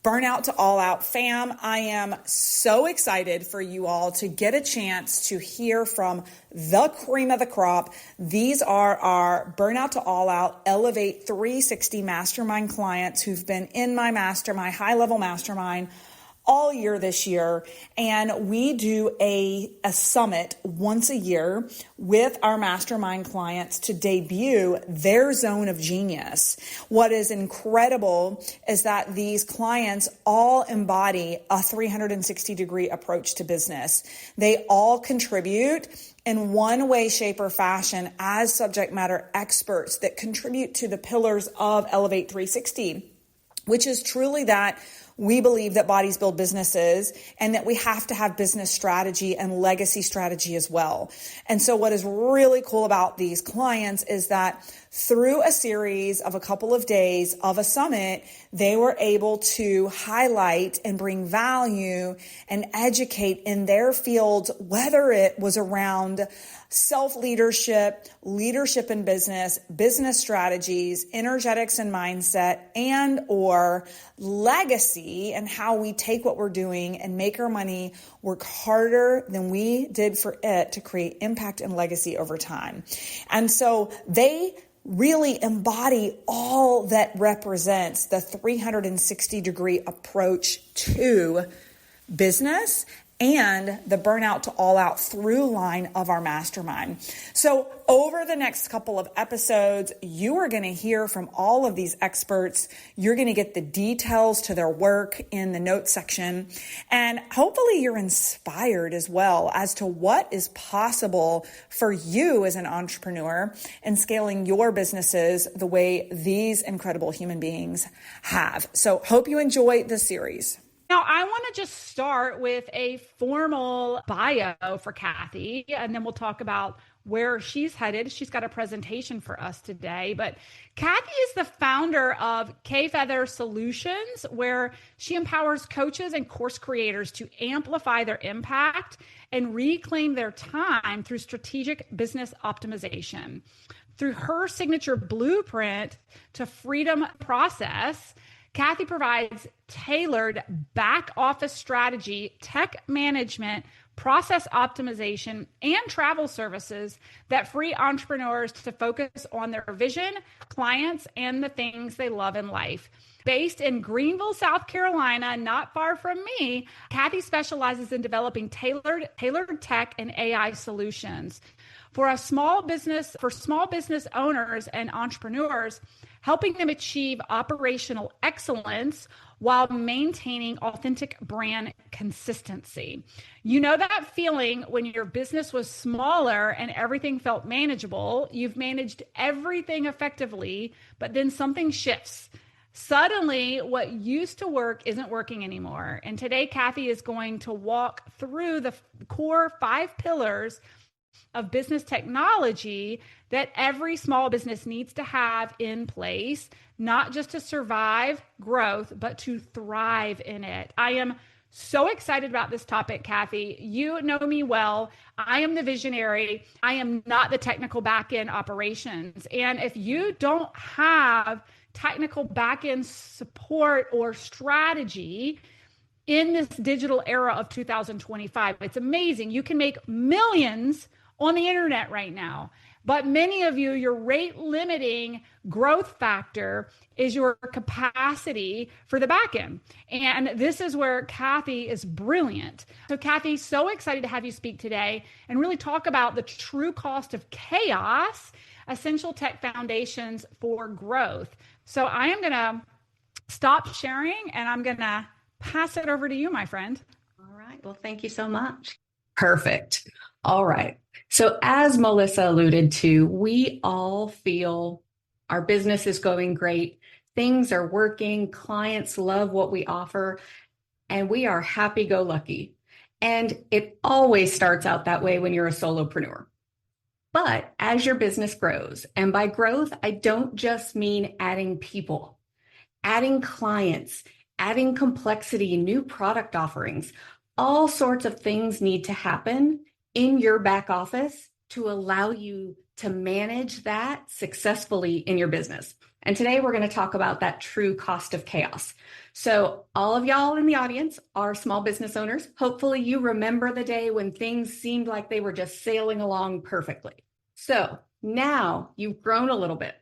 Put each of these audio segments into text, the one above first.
Burnout to All Out fam, I am so excited for you all to get a chance to hear from the cream of the crop. These are our Burnout to All Out Elevate 360 mastermind clients who've been in my mastermind, high-level mastermind, all year this year. And we do a summit once a year with our mastermind clients to debut their zone of genius. What is incredible is that these clients all embody a 360 degree approach to business. They all contribute in one way, shape, or fashion as subject matter experts that contribute to the pillars of Elevate 360, which is truly that we believe that bodies build businesses and that we have to have business strategy and legacy strategy as well. And so what is really cool about these clients is that through a series of a couple of days of a summit, they were able to highlight and bring value and educate in their fields, whether it was around self-leadership, leadership in business, business strategies, energetics and mindset, and or legacy, and how we take what we're doing and make our money work harder than we did for it to create impact and legacy over time. And so they really embody all that represents the 360 degree approach to business and the Burnout to All Out through line of our mastermind. So over the next couple of episodes, you are going to hear from all of these experts. You're going to get the details to their work in the notes section. And hopefully you're inspired as well as to what is possible for you as an entrepreneur in scaling your businesses the way these incredible human beings have. So hope you enjoy this series. Now, I want to just start with a formal bio for Kathy, and then we'll talk about where she's headed. She's got a presentation for us today, but Kathy is the founder of K-Feather Solutions, where she empowers coaches and course creators to amplify their impact and reclaim their time through strategic business optimization. Through her signature blueprint to freedom process, Kathy provides tailored back office strategy, tech management, process optimization, and travel services that free entrepreneurs to focus on their vision, clients, and the things they love in life. Based in Greenville, South Carolina, not far from me, Kathy specializes in developing tailored tech and AI solutions. For small business owners and entrepreneurs, helping them achieve operational excellence while maintaining authentic brand consistency. You know that feeling when your business was smaller and everything felt manageable, you've managed everything effectively, but then something shifts. Suddenly, what used to work isn't working anymore. And today, Kathy is going to walk through the core 5 pillars of business technology that every small business needs to have in place, not just to survive growth, but to thrive in it. I am so excited about this topic, Kathy. You know me well. I am the visionary. I am not the technical back-end operations. And if you don't have technical back-end support or strategy in this digital era of 2025, it's amazing. You can make millions on the internet right now. But many of you, your rate limiting growth factor is your capacity for the back end. And this is where Kathy is brilliant. So Kathy, so excited to have you speak today and really talk about the true cost of chaos, essential tech foundations for growth. So I am going to stop sharing and I'm going to pass it over to you, my friend. All right. Well, thank you so much. Perfect. All right. So as Melissa alluded to, we all feel our business is going great. Things are working. Clients love what we offer, and we are happy-go-lucky. And it always starts out that way when you're a solopreneur. But as your business grows, and by growth, I don't just mean adding people, adding clients, adding complexity, new product offerings, all sorts of things need to happen in your back office to allow you to manage that successfully in your business. And today we're going to talk about that true cost of chaos. So all of y'all in the audience are small business owners. Hopefully you remember the day when things seemed like they were just sailing along perfectly. So now you've grown a little bit.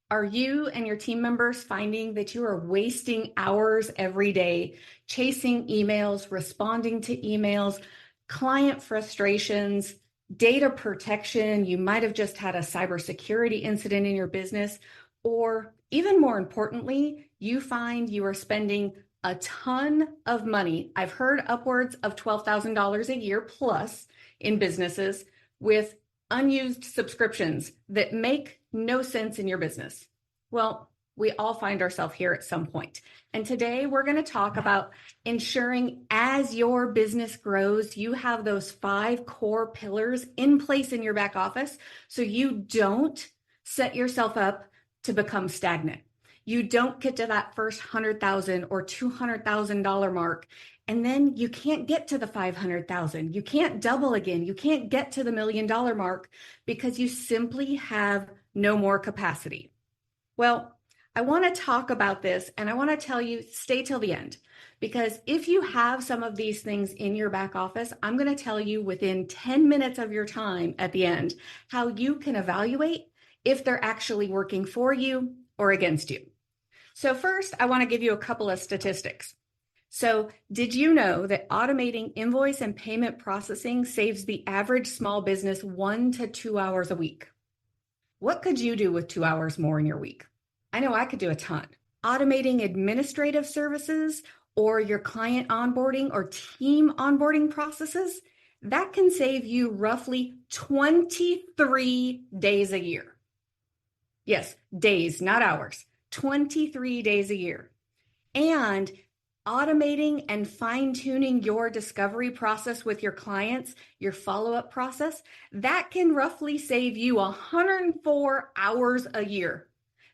Are you and your team members finding that you are wasting hours every day chasing emails, responding to emails, client frustrations, data protection? You might have just had a cybersecurity incident in your business, or even more importantly, you find you are spending a ton of money. I've heard upwards of $12,000 a year plus in businesses with unused subscriptions that make no sense in your business. Well, we all find ourselves here at some point. And today we're going to talk about ensuring as your business grows, you have those 5 core pillars in place in your back office so you don't set yourself up to become stagnant. You don't get to that first $100,000 or $200,000 mark, and then you can't get to the $500,000. You can't double again. You can't get to the $1 million mark because you simply have no more capacity. Well, I want to talk about this, and I want to tell you, stay till the end, because if you have some of these things in your back office, I'm going to tell you within 10 minutes of your time at the end how you can evaluate if they're actually working for you or against you. So first, I want to give you a couple of statistics. So did you know that automating invoice and payment processing saves the average small business 1 to 2 hours a week? What could you do with 2 hours more in your week? I know I could do a ton. Automating administrative services or your client onboarding or team onboarding processes, that can save you roughly 23 days a year. Yes, days, not hours. 23 days a year. And automating and fine-tuning your discovery process with your clients, your follow-up process, that can roughly save you 104 hours a year.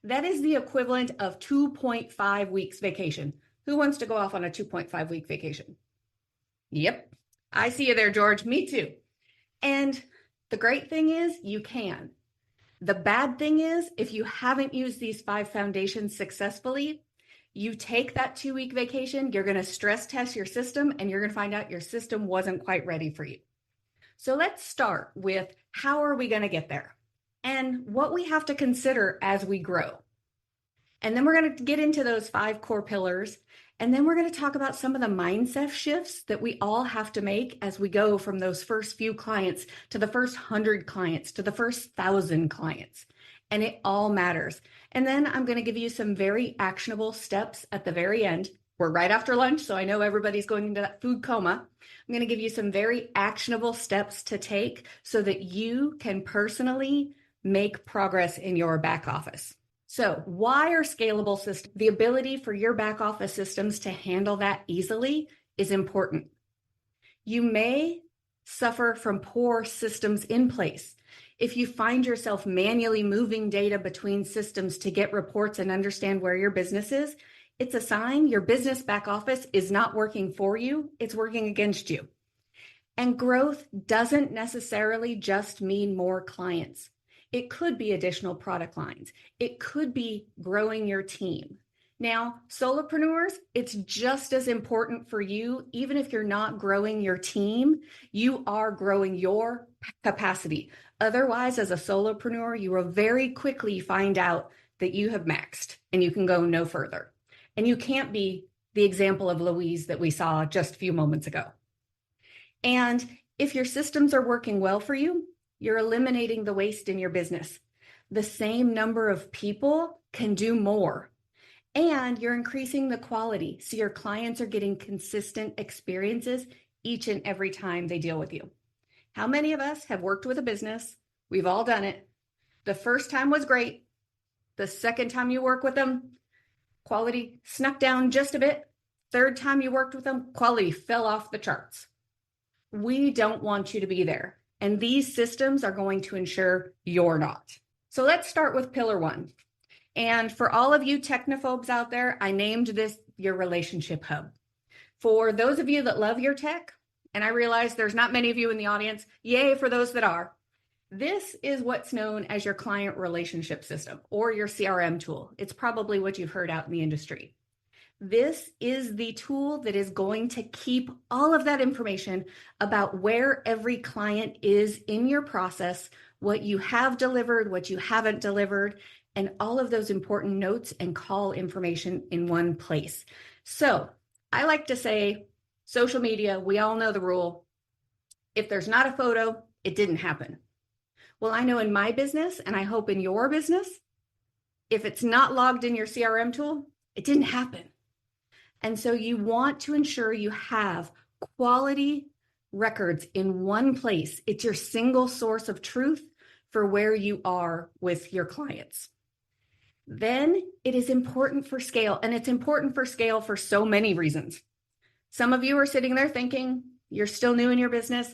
That is the equivalent of 2.5 weeks vacation. Who wants to go off on a 2.5 week vacation? Yep, I see you there, George. Me too. And the great thing is you can. The bad thing is, if you haven't used these 5 foundations successfully, you take that 2-week vacation, you're going to stress test your system, and you're going to find out your system wasn't quite ready for you. So let's start with how are we going to get there and what we have to consider as we grow. And then we're going to get into those 5 core pillars. And then we're going to talk about some of the mindset shifts that we all have to make as we go from those first few clients to the first 100 clients to the first 1,000 clients. And it all matters. And then I'm going to give you some very actionable steps at the very end. We're right after lunch, so I know everybody's going into that food coma. I'm going to give you some very actionable steps to take so that you can personally make progress in your back office. So why are scalable systems? The ability for your back office systems to handle that easily is important. You may suffer from poor systems in place. If you find yourself manually moving data between systems to get reports and understand where your business is, it's a sign your business back office is not working for you, it's working against you. And growth doesn't necessarily just mean more clients. It could be additional product lines. It could be growing your team. Now, solopreneurs, it's just as important for you, even if you're not growing your team, you are growing your capacity. Otherwise, as a solopreneur, you will very quickly find out that you have maxed and you can go no further. And you can't be the example of Louise that we saw just a few moments ago. And if your systems are working well for you, you're eliminating the waste in your business. The same number of people can do more. And you're increasing the quality. So your clients are getting consistent experiences each and every time they deal with you. How many of us have worked with a business? We've all done it. The first time was great. The second time you work with them, quality snuck down just a bit. Third time you worked with them, quality fell off the charts. We don't want you to be there. And these systems are going to ensure you're not. So let's start with pillar 1. And for all of you technophobes out there, I named this your relationship hub. For those of you that love your tech, and I realize there's not many of you in the audience, yay for those that are, This is what's known as your client relationship system or your CRM tool. It's probably what you've heard out in the industry. This is the tool that is going to keep all of that information about where every client is in your process, what you have delivered, what you haven't delivered, and all of those important notes and call information in one place. So I like to say, social media, we all know the rule. If there's not a photo, it didn't happen. Well, I know in my business, and I hope in your business, if it's not logged in your CRM tool, it didn't happen. And so you want to ensure you have quality records in one place. It's your single source of truth for where you are with your clients. Then it is important for scale, and it's important for scale for so many reasons. Some of you are sitting there thinking, you're still new in your business.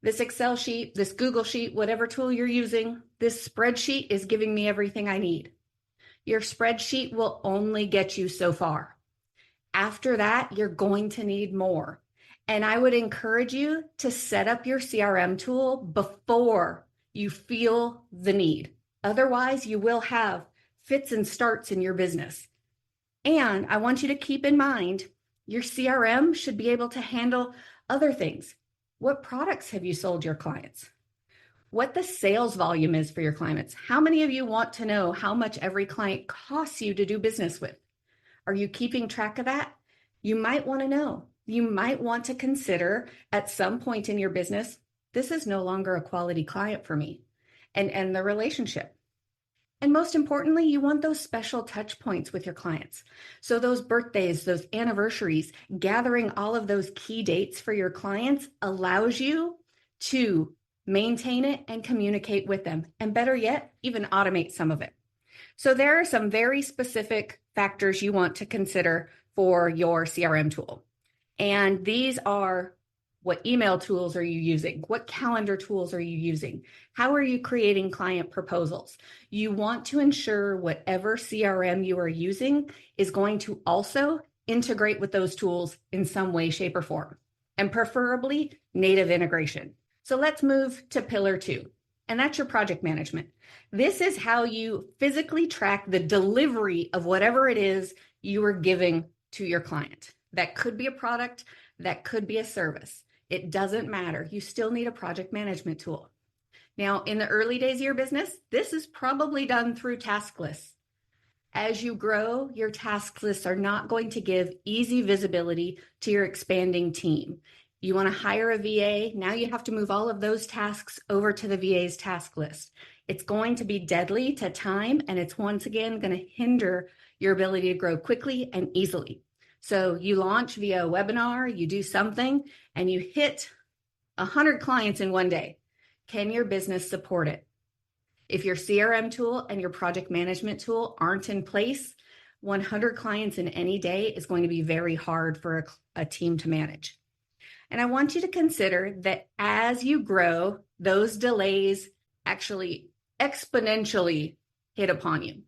This Excel sheet, this Google sheet, whatever tool you're using, this spreadsheet is giving me everything I need. Your spreadsheet will only get you so far. After that, you're going to need more. And I would encourage you to set up your CRM tool before you feel the need. Otherwise, you will have fits and starts in your business. And I want you to keep in mind, your CRM should be able to handle other things. What products have you sold your clients? What the sales volume is for your clients? How many of you want to know how much every client costs you to do business with? Are you keeping track of that? You might want to know. You might want to consider at some point in your business, this is no longer a quality client for me, and the relationship. And most importantly, you want those special touch points with your clients. So those birthdays, those anniversaries, gathering all of those key dates for your clients allows you to maintain it and communicate with them. And better yet, even automate some of it. So there are some very specific factors you want to consider for your CRM tool. And these are, what email tools are you using? What calendar tools are you using? How are you creating client proposals? You want to ensure whatever CRM you are using is going to also integrate with those tools in some way, shape, or form, and preferably native integration. So let's move to pillar 2, and that's your project management. This is how you physically track the delivery of whatever it is you are giving to your client. That could be a product, that could be a service. It doesn't matter. You still need a project management tool. Now, in the early days of your business, this is probably done through task lists. As you grow, your task lists are not going to give easy visibility to your expanding team. You want to hire a VA, now you have to move all of those tasks over to the VA's task list. It's going to be deadly to time, and it's once again going to hinder your ability to grow quickly and easily. So you launch via a webinar, you do something, and you hit 100 clients in one day. Can your business support it? If your CRM tool and your project management tool aren't in place, 100 clients in any day is going to be very hard for a team to manage. And I want you to consider that as you grow, those delays actually exponentially hit upon you.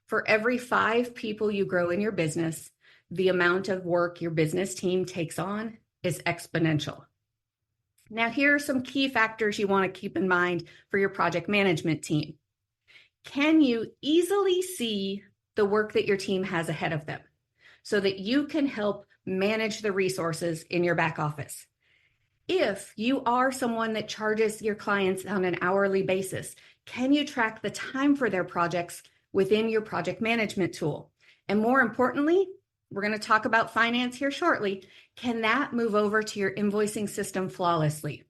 For every 5 people you grow in your business, the amount of work your business team takes on is exponential. Now, here are some key factors you want to keep in mind for your project management team. Can you easily see the work that your team has ahead of them so that you can help manage the resources in your back office? If you are someone that charges your clients on an hourly basis, can you track the time for their projects within your project management tool? And more importantly, we're going to talk about finance here shortly. Can that move over to your invoicing system flawlessly?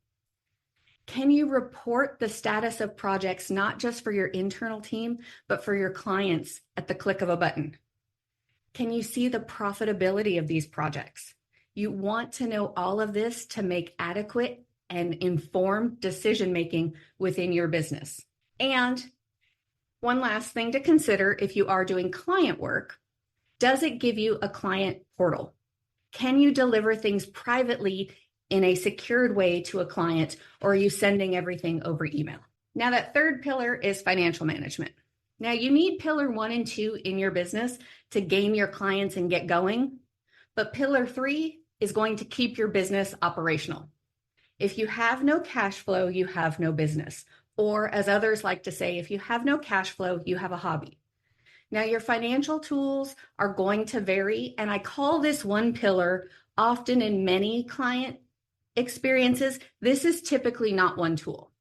Can you report the status of projects, not just for your internal team, but for your clients at the click of a button? Can you see the profitability of these projects? You want to know all of this to make adequate and informed decision-making within your business. And one last thing to consider if you are doing client work, does it give you a client portal? Can you deliver things privately in a secured way to a client, or are you sending everything over email? Now, that third pillar is financial management. Now, you need pillar 1 and 2 in your business to gain your clients and get going, but pillar 3 is going to keep your business operational. If you have no cash flow, you have no business. Or as others like to say, if you have no cash flow, you have a hobby. Now, your financial tools are going to vary, and I call this one pillar often in many client experiences. This is typically not one tool.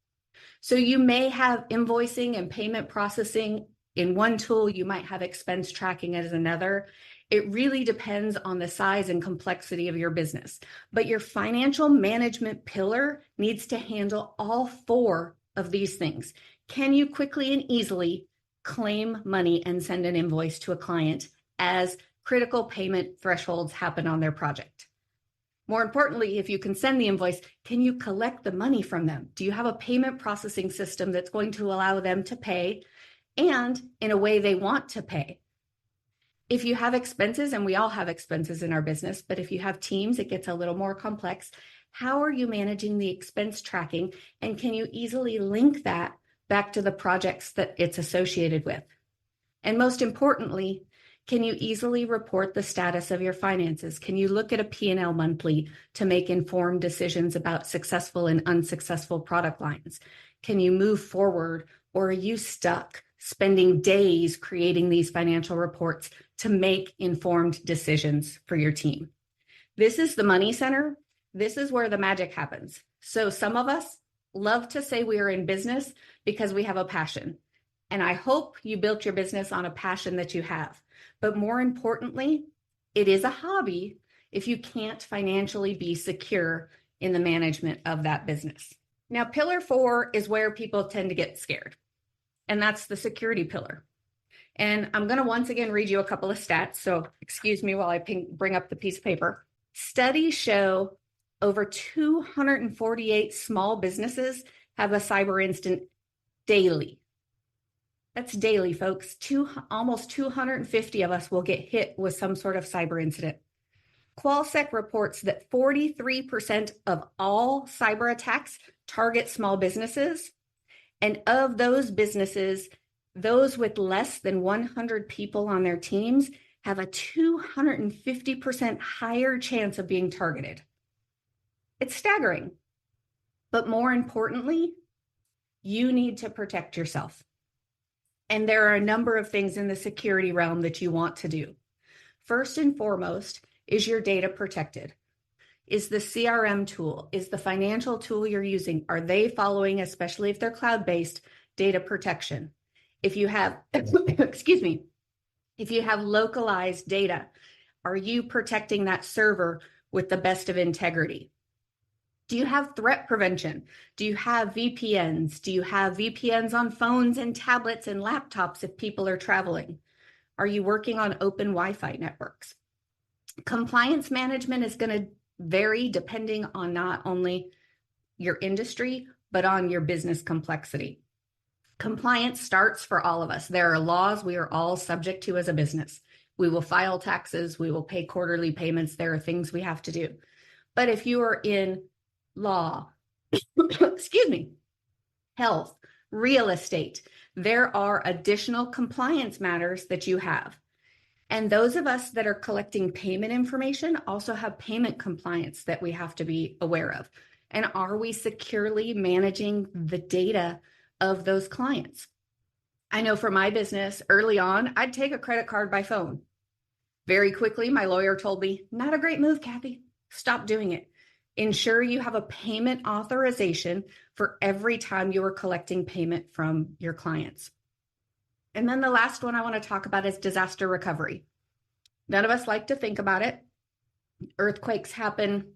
So you may have invoicing and payment processing in one tool, you might have expense tracking as another. It really depends on the size and complexity of your business. But your financial management pillar needs to handle all four of these things. Can you quickly and easily claim money and send an invoice to a client as critical payment thresholds happen on their project? More importantly, if you can send the invoice, can you collect the money from them? Do you have a payment processing system that's going to allow them to pay and in a way they want to pay? If you have expenses, and we all have expenses in our business, but if you have teams, it gets a little more complex. How are you managing the expense tracking? And can you easily link that back to the projects that it's associated with? And most importantly, can you easily report the status of your finances? Can you look at a P&L monthly to make informed decisions about successful and unsuccessful product lines? Can you move forward, or are you stuck spending days creating these financial reports to make informed decisions for your team? This is the money center. This is where the magic happens. So some of us love to say we are in business because we have a passion. And I hope you built your business on a passion that you have. But more importantly, it is a hobby if you can't financially be secure in the management of that business. Now, pillar 4 is where people tend to get scared, and that's the security pillar. And I'm going to once again read you a couple of stats, so excuse me while I bring up the piece of paper. Studies show over 248 small businesses have a cyber incident daily. That's daily, folks. Almost 250 of us will get hit with some sort of cyber incident. QualSec reports that 43% of all cyber attacks target small businesses. And of those businesses, those with less than 100 people on their teams have a 250% higher chance of being targeted. It's staggering. But more importantly, you need to protect yourself. And there are a number of things in the security realm that you want to do. First and foremost, is your data protected? Is the CRM tool, is the financial tool you're using, are they following, especially if they're cloud-based, data protection? If you have, excuse me, if you have localized data, are you protecting that server with the best of integrity? Do you have threat prevention? Do you have VPNs? Do you have VPNs on phones and tablets and laptops if people are traveling? Are you working on open Wi-Fi networks? Compliance management is going to vary depending on not only your industry, but on your business complexity. Compliance starts for all of us. There are laws we are all subject to as a business. We will file taxes. We will pay quarterly payments. There are things we have to do. But if you are in law, excuse me, health, real estate, there are additional compliance matters that you have. And those of us that are collecting payment information also have payment compliance that we have to be aware of. And are we securely managing the data of those clients? I know for my business, early on, I'd take a credit card by phone. Very quickly, my lawyer told me, not a great move, Kathy. Stop doing it. Ensure you have a payment authorization for every time you are collecting payment from your clients. And then the last one I want to talk about is disaster recovery. None of us like to think about it. Earthquakes happen.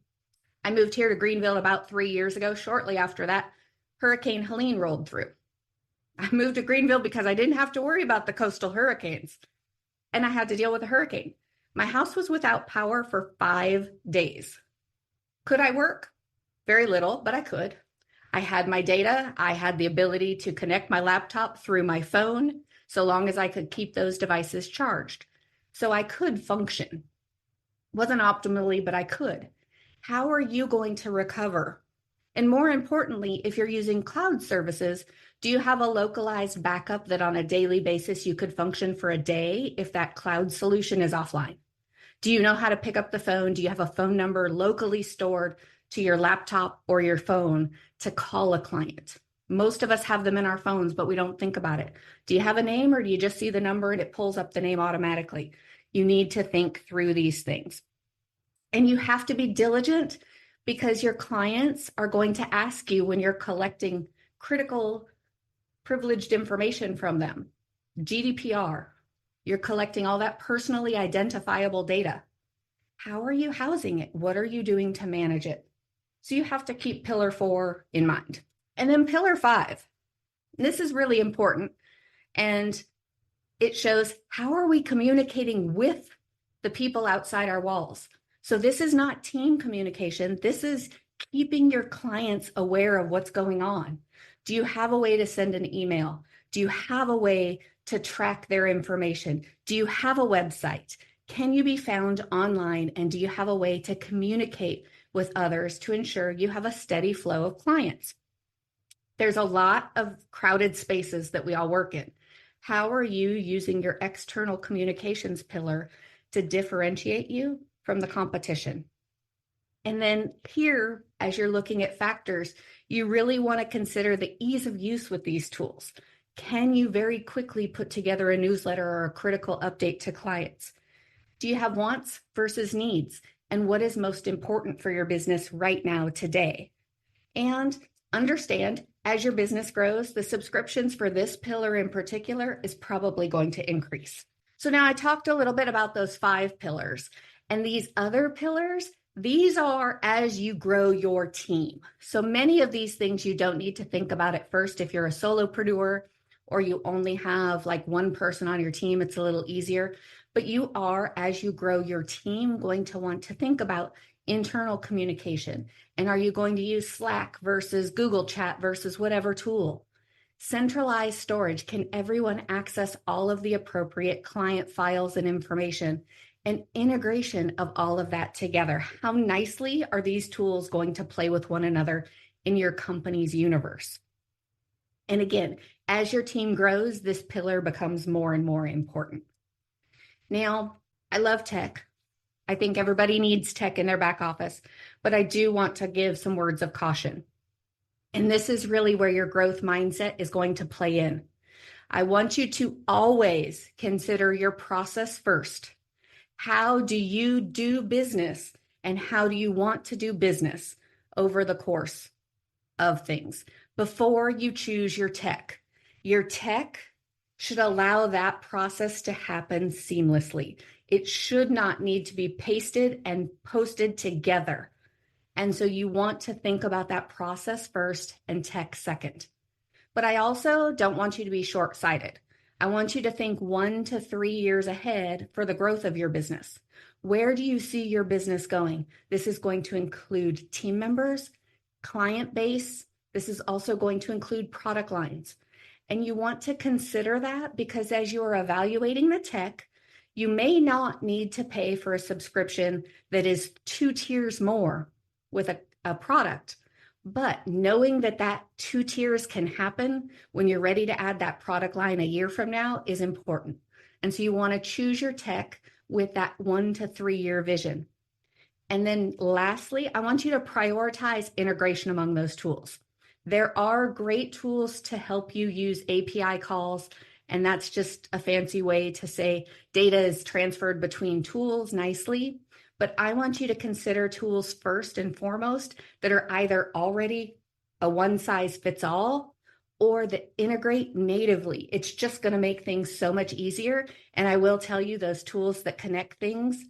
I moved here to Greenville about 3 years ago. Shortly after that, Hurricane Helene rolled through. I moved to Greenville because I didn't have to worry about the coastal hurricanes, and I had to deal with a hurricane. My house was without power for 5 days. Could I work? Very little, but I could. I had my data. I had the ability to connect my laptop through my phone, so long as I could keep those devices charged. So I could function. Wasn't optimally, but I could. How are you going to recover? And more importantly, if you're using cloud services, do you have a localized backup that on a daily basis you could function for a day if that cloud solution is offline? Do you know how to pick up the phone? Do you have a phone number locally stored to your laptop or your phone to call a client? Most of us have them in our phones, but we don't think about it. Do you have a name, or do you just see the number and it pulls up the name automatically? You need to think through these things. And you have to be diligent, because your clients are going to ask you when you're collecting critical privileged information from them. GDPR, you're collecting all that personally identifiable data. How are you housing it? What are you doing to manage it? So you have to keep pillar 4 in mind. And then pillar 5, this is really important. And it shows, how are we communicating with the people outside our walls? So this is not team communication. This is keeping your clients aware of what's going on. Do you have a way to send an email? Do you have a way to track their information? Do you have a website? Can you be found online? And do you have a way to communicate with others to ensure you have a steady flow of clients? There's a lot of crowded spaces that we all work in. How are you using your external communications pillar to differentiate you from the competition? And then here, as you're looking at factors, you really want to consider the ease of use with these tools. Can you very quickly put together a newsletter or a critical update to clients? Do you have wants versus needs? And what is most important for your business right now, today? And understand, as your business grows, the subscriptions for this pillar in particular is probably going to increase. So now I talked a little bit about those 5 pillars, and these other pillars, these are as you grow your team. So many of these things you don't need to think about at first. If you're a solopreneur or you only have like one person on your team, it's a little easier. But you are, as you grow your team, going to want to think about internal communication. And are you going to use Slack versus Google Chat versus whatever tool? Centralized storage. Can everyone access all of the appropriate client files and information? And integration of all of that together. How nicely are these tools going to play with one another in your company's universe? And again, as your team grows, this pillar becomes more and more important. Now, I love tech. I think everybody needs tech in their back office, but I do want to give some words of caution. And this is really where your growth mindset is going to play in. I want you to always consider your process first. How do you do business, and how do you want to do business over the course of things before you choose your tech? Your tech should allow that process to happen seamlessly. It should not need to be pasted and posted together. And so you want to think about that process first and tech second. But I also don't want you to be short-sighted. I want you to think 1 to 3 years ahead for the growth of your business. Where do you see your business going? This is going to include team members, client base. This is also going to include product lines. And you want to consider that, because as you are evaluating the tech, you may not need to pay for a subscription that is 2 tiers more with a product. But knowing that that 2 tiers can happen when you're ready to add that product line a year from now is important. And so you want to choose your tech with that 1 to 3 year vision. And then lastly, I want you to prioritize integration among those tools. There are great tools to help you use API calls, and that's just a fancy way to say data is transferred between tools nicely. But I want you to consider tools first and foremost that are either already a one size fits all or that integrate natively. It's just going to make things so much easier. And I will tell you, those tools that connect things,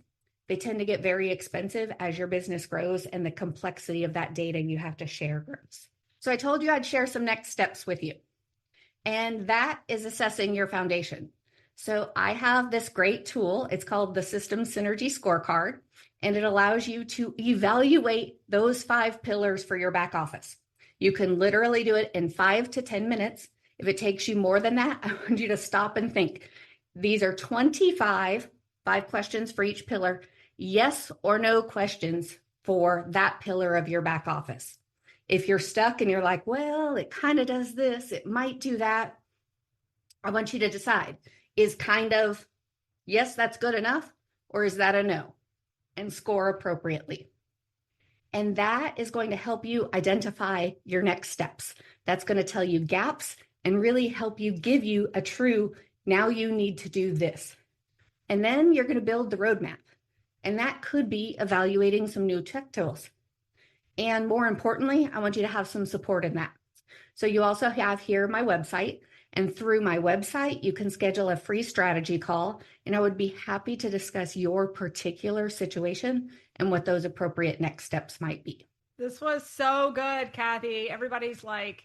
they tend to get very expensive as your business grows and the complexity of that data you have to share grows. So I told you I'd share some next steps with you. And that is assessing your foundation. So I have this great tool. It's called the System Synergy Scorecard, and it allows you to evaluate those 5 pillars for your back office. You can literally do it in 5 to 10 minutes. If it takes you more than that, I want you to stop and think. These are 25, 5 questions for each pillar, yes or no questions for that pillar of your back office. If you're stuck and you're like, well, it kind of does this, it might do that, I want you to decide, is kind of, yes, that's good enough, or is that a no? And score appropriately. And that is going to help you identify your next steps. That's going to tell you gaps and really help you give you a true, now you need to do this. And then you're going to build the roadmap. And that could be evaluating some new tech tools. And more importantly, I want you to have some support in that. So you also have here my website. And through my website, you can schedule a free strategy call. And I would be happy to discuss your particular situation and what those appropriate next steps might be. This was so good, Kathy. Everybody's like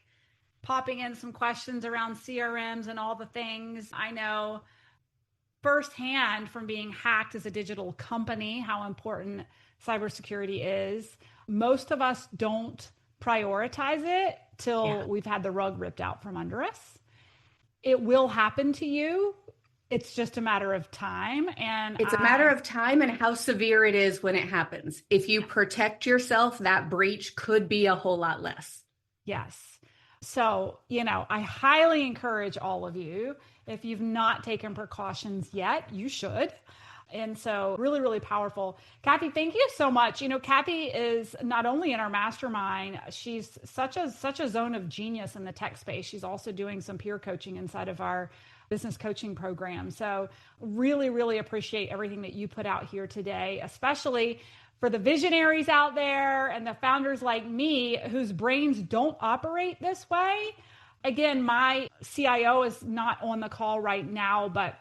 popping in some questions around CRMs and all the things. I know firsthand from being hacked as a digital company how important cybersecurity is. Most of us don't prioritize it till we've had the rug ripped out from under us. It will happen to you. It's just a matter of time. And it's a matter of time and how severe it is when it happens. If you protect yourself, that breach could be a whole lot less. Yes. So, I highly encourage all of you, if you've not taken precautions yet, you should. And so really, really powerful. Kathy, thank you so much. Kathy is not only in our mastermind, she's such a zone of genius in the tech space. She's also doing some peer coaching inside of our business coaching program. So really, really appreciate everything that you put out here today, especially for the visionaries out there and the founders like me whose brains don't operate this way. Again, my CIO is not on the call right now, but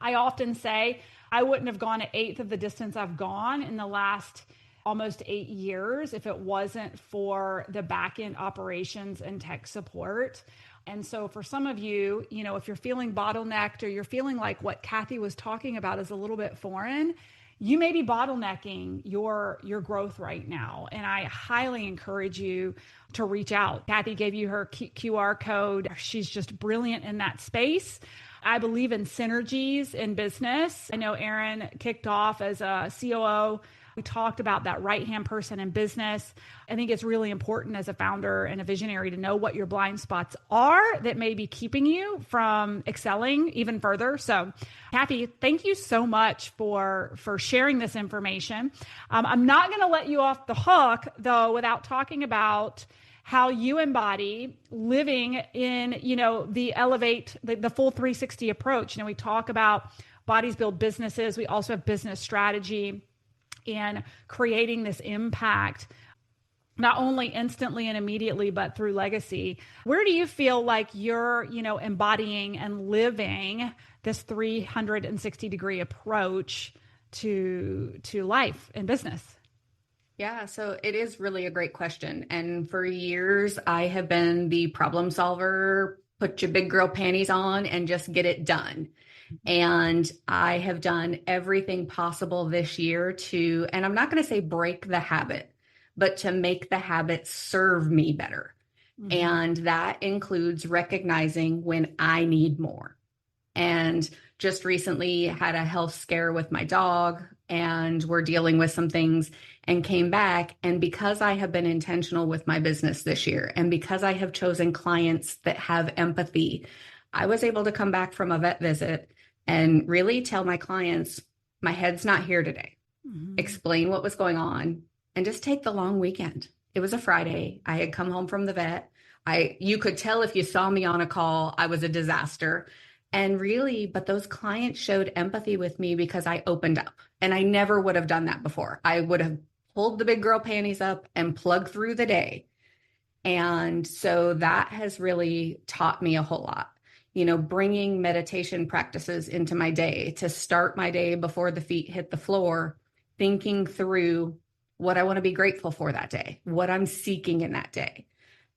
I often say I wouldn't have gone an eighth of the distance I've gone in the last almost 8 years if it wasn't for the back-end operations and tech support. And so for some of you, if you're feeling bottlenecked or you're feeling like what Kathy was talking about is a little bit foreign, you may be bottlenecking your growth right now. And I highly encourage you to reach out. Kathy gave you her QR code. She's just brilliant in that space. I believe in synergies in business. I know Erin kicked off as a COO. We talked about that right-hand person in business. I think it's really important as a founder and a visionary to know what your blind spots are that may be keeping you from excelling even further. So, Kathy, thank you so much for sharing this information. I'm not going to let you off the hook, though, without talking about how you embody living in, the elevate, the full 360 approach. We talk about bodies build businesses. We also have business strategy and creating this impact, not only instantly and immediately, but through legacy. Where do you feel like you're, embodying and living this 360-degree approach to life and business? Yeah, so it is really a great question. And for years, I have been the problem solver, put your big girl panties on and just get it done. And I have done everything possible this year to, and I'm not going to say break the habit, but to make the habit serve me better. Mm-hmm. And that includes recognizing when I need more. And just recently had a health scare with my dog, and we're dealing with some things and came back. And because I have been intentional with my business this year, and because I have chosen clients that have empathy, I was able to come back from a vet visit and really tell my clients, my head's not here today. Mm-hmm. Explain what was going on and just take the long weekend. It was a Friday. I had come home from the vet. You could tell if you saw me on a call, I was a disaster. And really, but those clients showed empathy with me because I opened up, and I never would have done that before. I would have pulled the big girl panties up and plugged through the day. And so that has really taught me a whole lot, bringing meditation practices into my day to start my day before the feet hit the floor, thinking through what I want to be grateful for that day, what I'm seeking in that day.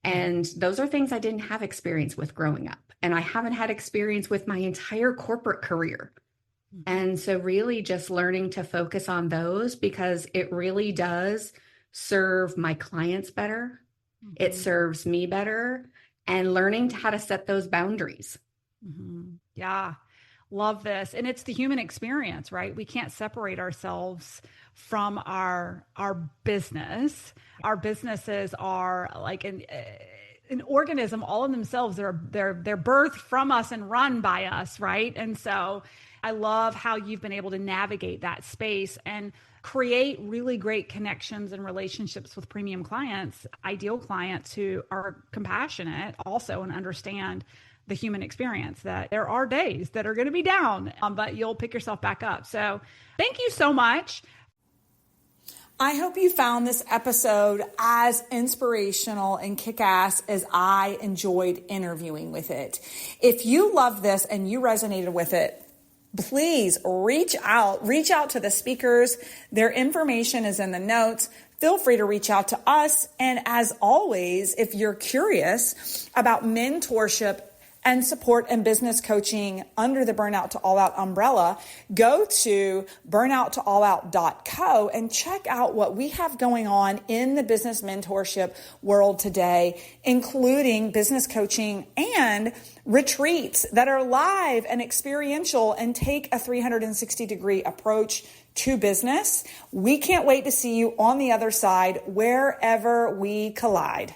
And those are things I didn't have experience with growing up. And I haven't had experience with my entire corporate career. And so really just learning to focus on those, because it really does serve my clients better. Mm-hmm. It serves me better, and learning how to set those boundaries. Mm-hmm. Yeah. Love this. And it's the human experience, right? We can't separate ourselves from our business. Our businesses are like an organism all in themselves. They're birthed from us and run by us, right? And so I love how you've been able to navigate that space and create really great connections and relationships with premium clients, ideal clients who are compassionate also and understand the human experience, that there are days that are going to be down, but you'll pick yourself back up. So thank you so much. I hope you found this episode as inspirational and kick-ass as I enjoyed interviewing with it. If you love this and you resonated with it, please reach out to the speakers. Their information is in the notes. Feel free to reach out to us. And as always, if you're curious about mentorship and support and business coaching under the Burnout to All Out umbrella, go to burnouttoallout.co and check out what we have going on in the business mentorship world today, including business coaching and retreats that are live and experiential and take a 360-degree approach to business. We can't wait to see you on the other side, wherever we collide.